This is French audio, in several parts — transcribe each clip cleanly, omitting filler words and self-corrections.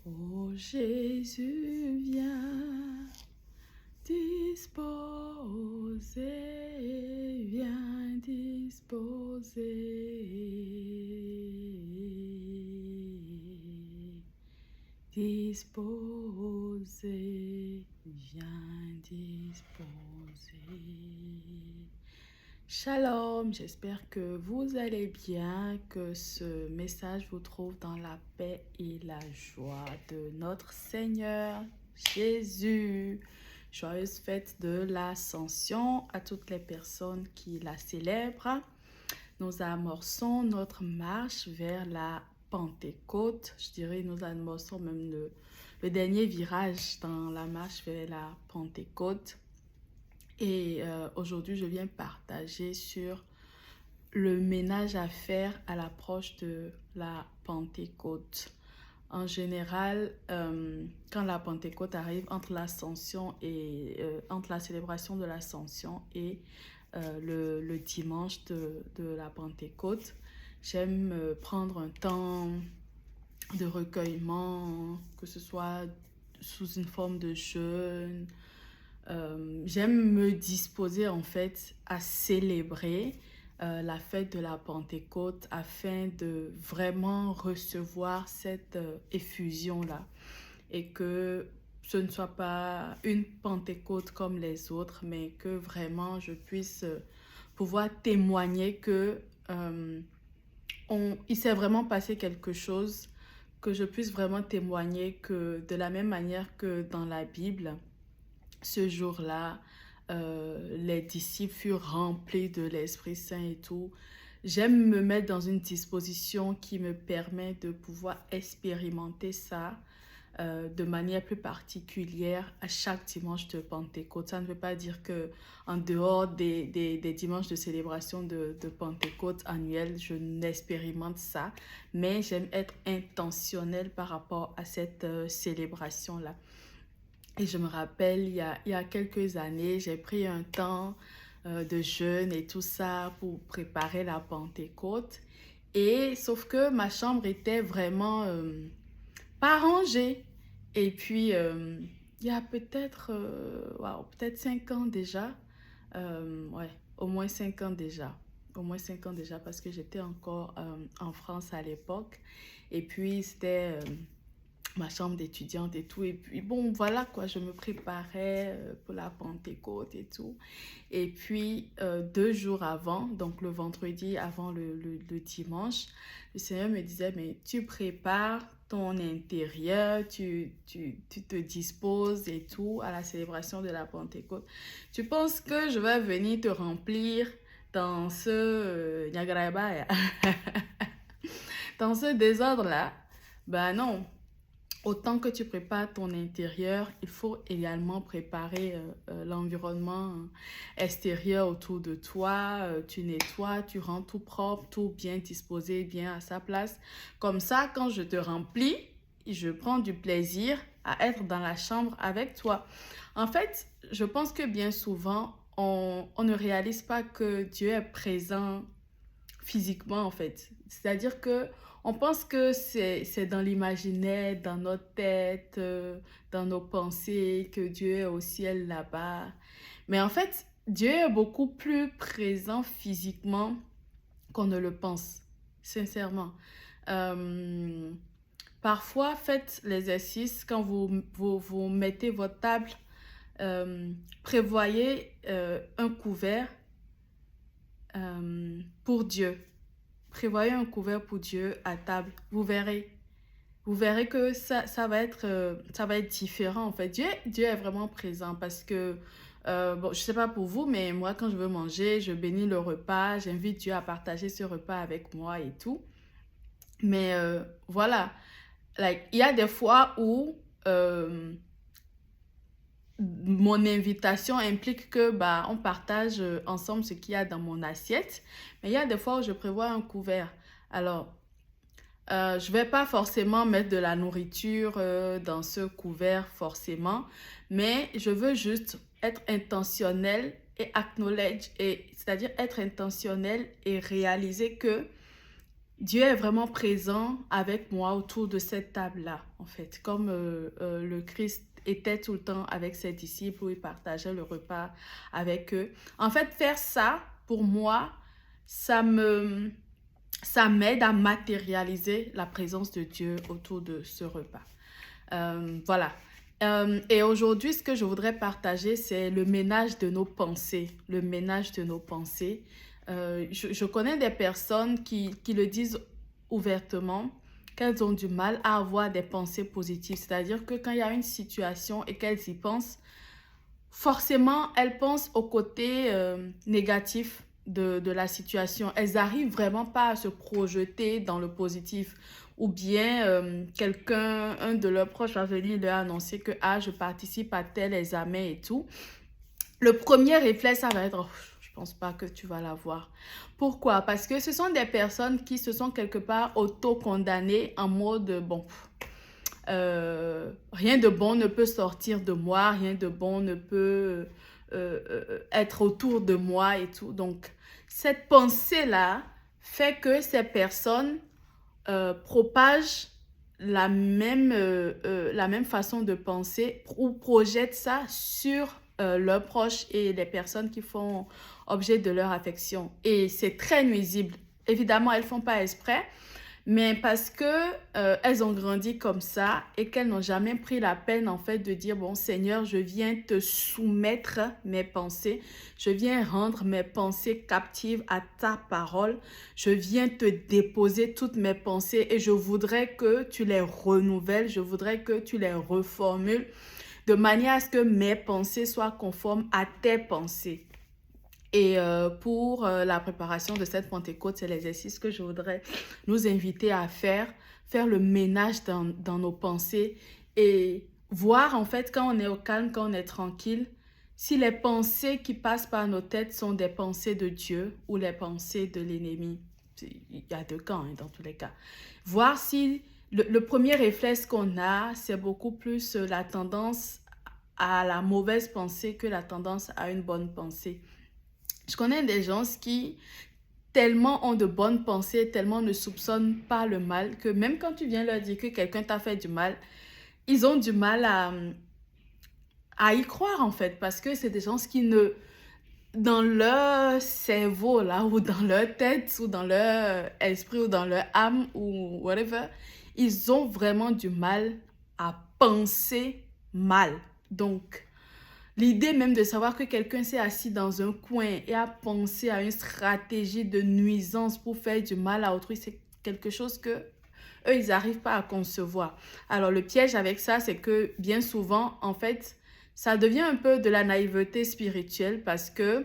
Ô Jésus, viens disposer, viens disposer, disposer, viens disposer. Shalom, j'espère que vous allez bien, que ce message vous trouve dans la paix et la joie de notre Seigneur Jésus. Joyeuse fête de l'Ascension à toutes les personnes qui la célèbrent. Nous amorçons notre marche vers la Pentecôte. Je dirais nous amorçons même le dernier virage dans la marche vers la Pentecôte. Et aujourd'hui, je viens partager sur le ménage à faire à l'approche de la Pentecôte. En général, quand la Pentecôte arrive entre l'Ascension et entre la célébration de l'Ascension et le dimanche de la Pentecôte, j'aime prendre un temps de recueillement, que ce soit sous une forme de jeûne. J'aime me disposer en fait à célébrer la fête de la Pentecôte afin de vraiment recevoir cette effusion-là et que ce ne soit pas une Pentecôte comme les autres, mais que vraiment je puisse pouvoir témoigner que il s'est vraiment passé quelque chose, que je puisse vraiment témoigner que de la même manière que dans la Bible, ce jour-là, les disciples furent remplis de l'Esprit Saint et tout. J'aime me mettre dans une disposition qui me permet de pouvoir expérimenter ça de manière plus particulière à chaque dimanche de Pentecôte. Ça ne veut pas dire que en dehors des dimanches de célébration de Pentecôte annuelle, je n'expérimente ça, mais j'aime être intentionnelle par rapport à cette célébration-là. Et je me rappelle, il y a quelques années, j'ai pris un temps de jeûne et tout ça pour préparer la Pentecôte. Et sauf que ma chambre était vraiment pas rangée. Et puis, il y a peut-être peut-être 5 ans déjà. Ouais, au moins 5 ans déjà. Au moins 5 ans déjà parce que j'étais encore en France à l'époque. Et puis, c'était ma chambre d'étudiante et tout. Et puis, bon, voilà quoi, je me préparais pour la Pentecôte et tout. Et puis, 2 jours avant, donc le vendredi avant le dimanche, le Seigneur me disait, mais tu prépares ton intérieur, tu te disposes et tout à la célébration de la Pentecôte. Tu penses que je vais venir te remplir dans ce dans ce désordre-là? Ben non. Autant que tu prépares ton intérieur, il faut également préparer l'environnement extérieur autour de toi. Tu nettoies, tu rends tout propre, tout bien disposé, bien à sa place. Comme ça, quand je te remplis, je prends du plaisir à être dans la chambre avec toi. En fait, je pense que bien souvent, on ne réalise pas que Dieu est présent physiquement en fait. C'est-à-dire que on pense que c'est dans l'imaginaire, dans notre tête, dans nos pensées, que Dieu est au ciel là-bas. Mais en fait, Dieu est beaucoup plus présent physiquement qu'on ne le pense, sincèrement. Euh, Parfois, faites l'exercice quand vous mettez votre table, prévoyez un couvert pour Dieu. Prévoyez un couvert pour Dieu à table. Vous verrez. Vous verrez que ça va être différent en fait. Dieu est vraiment présent parce que, bon, je ne sais pas pour vous, mais moi quand je veux manger, je bénis le repas, j'invite Dieu à partager ce repas avec moi et tout. Mais voilà, like, il y a des fois où mon invitation implique que bah, on partage ensemble ce qu'il y a dans mon assiette. Mais il y a des fois où je prévois un couvert. Alors, je vais pas forcément mettre de la nourriture dans ce couvert forcément, mais je veux juste être intentionnel et acknowledge, et c'est-à-dire être intentionnel et réaliser que Dieu est vraiment présent avec moi autour de cette table-là, en fait. Comme le Christ était tout le temps avec ses disciples où il partageait le repas avec eux. En fait, faire ça, pour moi, ça me, ça m'aide à matérialiser la présence de Dieu autour de ce repas. Voilà. Et aujourd'hui, ce que je voudrais partager, c'est le ménage de nos pensées. Le ménage de nos pensées. Je connais des personnes qui le disent ouvertement, qu'elles ont du mal à avoir des pensées positives. C'est-à-dire que quand il y a une situation et qu'elles y pensent, forcément, elles pensent au côté négatif de la situation. Elles n'arrivent vraiment pas à se projeter dans le positif. Ou bien quelqu'un, un de leurs proches va venir leur annoncer que ah, je participe à tel examen et tout. Le premier réflexe, ça va être oh, je pense pas que tu vas l'avoir. Pourquoi? Parce que ce sont des personnes qui se sont quelque part auto-condamnées en mode bon. Rien de bon ne peut sortir de moi, rien de bon ne peut être autour de moi et tout. Donc, cette pensée-là fait que ces personnes propagent la même façon de penser ou projettent ça sur leurs proches et les personnes qui font objet de leur affection. Et c'est très nuisible. Évidemment, elles ne font pas exprès, mais parce que elles ont grandi comme ça et qu'elles n'ont jamais pris la peine en fait de dire bon Seigneur, je viens te soumettre mes pensées, je viens rendre mes pensées captives à ta parole, je viens te déposer toutes mes pensées et je voudrais que tu les renouvelles, je voudrais que tu les reformules de manière à ce que mes pensées soient conformes à tes pensées. Et pour la préparation de cette Pentecôte, c'est l'exercice que je voudrais nous inviter à faire le ménage dans nos pensées et voir en fait quand on est au calme, quand on est tranquille, si les pensées qui passent par nos têtes sont des pensées de Dieu ou les pensées de l'ennemi. Il y a deux camps hein, dans tous les cas. Voir si le premier réflexe qu'on a, c'est beaucoup plus la tendance à la mauvaise pensée que la tendance à une bonne pensée. Je connais des gens qui tellement ont de bonnes pensées, tellement ne soupçonnent pas le mal, que même quand tu viens leur dire que quelqu'un t'a fait du mal, ils ont du mal à y croire en fait, parce que c'est des gens qui ne, dans leur cerveau là, ou dans leur tête, ou dans leur esprit, ou dans leur âme, ou whatever, ils ont vraiment du mal à penser mal. Donc, l'idée même de savoir que quelqu'un s'est assis dans un coin et a pensé à une stratégie de nuisance pour faire du mal à autrui, c'est quelque chose que eux, ils n'arrivent pas à concevoir. Alors, le piège avec ça, c'est que bien souvent, en fait, ça devient un peu de la naïveté spirituelle parce que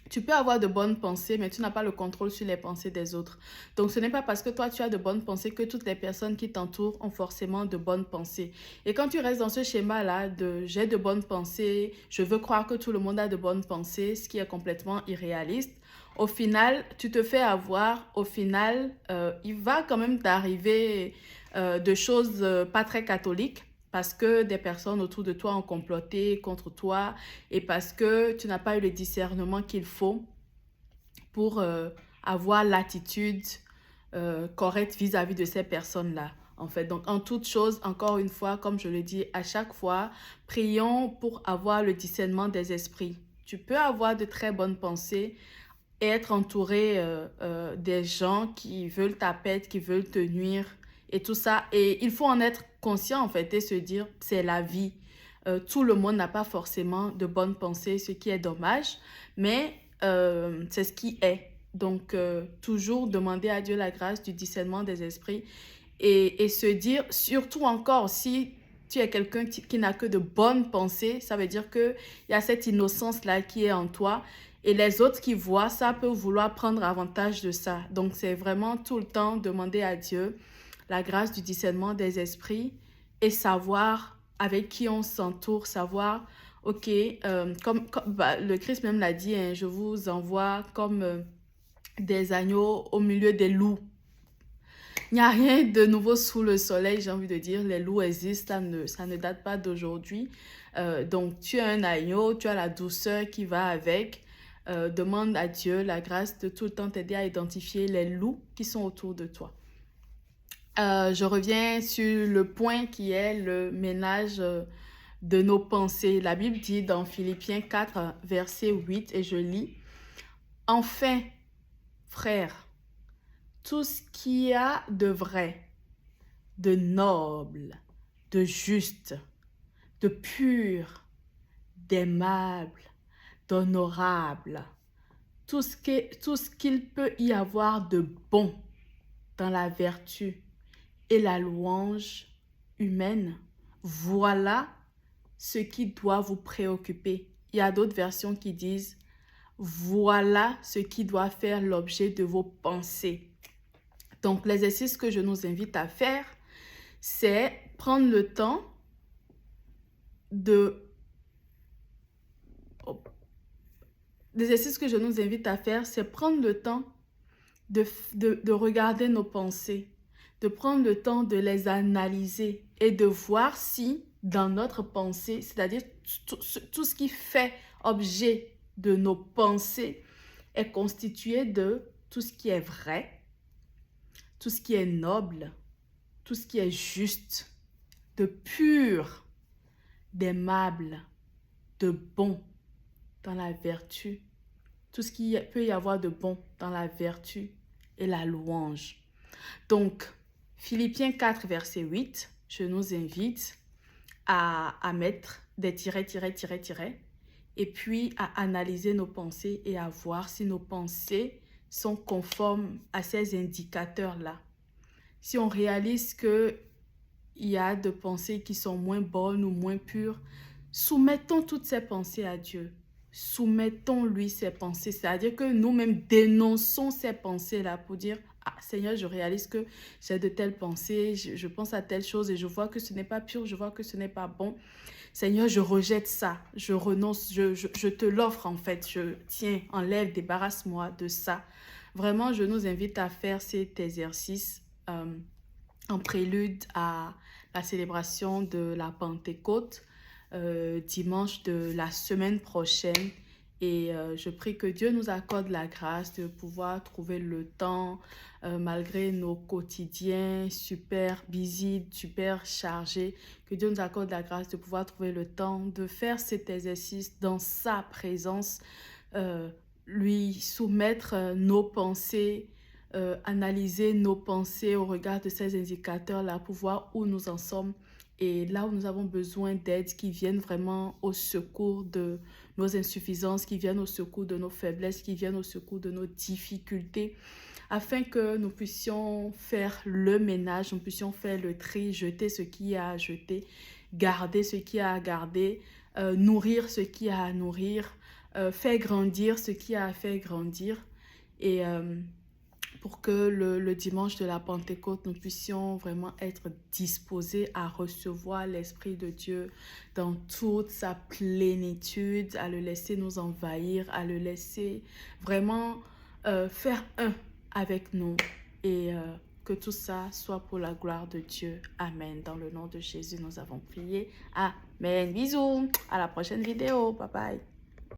tu peux avoir de bonnes pensées, mais tu n'as pas le contrôle sur les pensées des autres. Donc, ce n'est pas parce que toi, tu as de bonnes pensées que toutes les personnes qui t'entourent ont forcément de bonnes pensées. Et quand tu restes dans ce schéma-là de j'ai de bonnes pensées, je veux croire que tout le monde a de bonnes pensées, ce qui est complètement irréaliste, au final, tu te fais avoir. Au final, il va quand même t'arriver de choses pas très catholiques parce que des personnes autour de toi ont comploté contre toi et parce que tu n'as pas eu le discernement qu'il faut pour avoir l'attitude correcte vis-à-vis de ces personnes-là. En fait, donc en toute chose, encore une fois, comme je le dis à chaque fois, prions pour avoir le discernement des esprits. Tu peux avoir de très bonnes pensées et être entouré des gens qui veulent ta pète, qui veulent te nuire et tout ça. Et il faut en être conscient en fait et se dire c'est la vie. Tout le monde n'a pas forcément de bonnes pensées, ce qui est dommage, mais c'est ce qui est. Donc, toujours demander à Dieu la grâce du discernement des esprits et se dire, surtout encore, si tu es quelqu'un qui n'a que de bonnes pensées, ça veut dire qu'il y a cette innocence-là qui est en toi et les autres qui voient ça peuvent vouloir prendre avantage de ça. Donc, c'est vraiment tout le temps demander à Dieu la grâce du discernement des esprits et savoir avec qui on s'entoure, savoir, ok, bah, le Christ même l'a dit, hein, je vous envoie comme des agneaux au milieu des loups. Il n'y a rien de nouveau sous le soleil, j'ai envie de dire. Les loups existent, ça ne date pas d'aujourd'hui. Donc, tu as un agneau, tu as la douceur qui va avec. demande à Dieu la grâce de tout le temps t'aider à identifier les loups qui sont autour de toi. Je reviens sur le point qui est le ménage de nos pensées. La Bible dit dans Philippiens 4, verset 8, et je lis, « Enfin, frères, tout ce qui a de vrai, de noble, de juste, de pur, d'aimable, d'honorable, tout ce qu'il peut y avoir de bon dans la vertu et la louange humaine, voilà ce qui doit vous préoccuper. » Il y a d'autres versions qui disent, voilà ce qui doit faire l'objet de vos pensées. Donc, l'exercice que je nous invite à faire, c'est prendre le temps L'exercice que je nous invite à faire, c'est prendre le temps de regarder nos pensées, de prendre le temps de les analyser et de voir si dans notre pensée, c'est-à-dire tout ce qui fait objet de nos pensées est constitué de tout ce qui est vrai, tout ce qui est noble, tout ce qui est juste, de pur, d'aimable, de bon dans la vertu, tout ce qu'il peut y avoir de bon dans la vertu et la louange. Donc, Philippiens 4, verset 8, je nous invite à mettre des tirets, et puis à analyser nos pensées et à voir si nos pensées sont conformes à ces indicateurs-là. Si on réalise qu'il y a des pensées qui sont moins bonnes ou moins pures, soumettons toutes ces pensées à Dieu. Soumettons-lui ces pensées, c'est-à-dire que nous-mêmes dénonçons ces pensées-là pour dire, ah Seigneur, je réalise que j'ai de telles pensées, je pense à telle chose et je vois que ce n'est pas pur, je vois que ce n'est pas bon. Seigneur, je rejette ça, je renonce, je te l'offre en fait, tiens, enlève, débarrasse-moi de ça. Vraiment, je nous invite à faire cet exercice en prélude à la célébration de la Pentecôte, dimanche de la semaine prochaine. Et je prie que Dieu nous accorde la grâce de pouvoir trouver le temps, malgré nos quotidiens super busy, super chargés, que Dieu nous accorde la grâce de pouvoir trouver le temps de faire cet exercice dans sa présence, lui soumettre nos pensées, analyser nos pensées au regard de ces indicateurs-là pour voir où nous en sommes et là où nous avons besoin d'aide qui viennent vraiment au secours de nos insuffisances, qui viennent au secours de nos faiblesses, qui viennent au secours de nos difficultés, afin que nous puissions faire le ménage, nous puissions faire le tri, jeter ce qu'il y a à jeter, garder ce qu'il y a à garder, nourrir ce qu'il y a à nourrir, faire grandir ce qu'il y a à faire grandir. Et pour que le dimanche de la Pentecôte, nous puissions vraiment être disposés à recevoir l'Esprit de Dieu dans toute sa plénitude, à le laisser nous envahir, à le laisser vraiment faire un avec nous. Et que tout ça soit pour la gloire de Dieu. Amen. Dans le nom de Jésus, nous avons prié. Amen. Bisous. À la prochaine vidéo. Bye bye.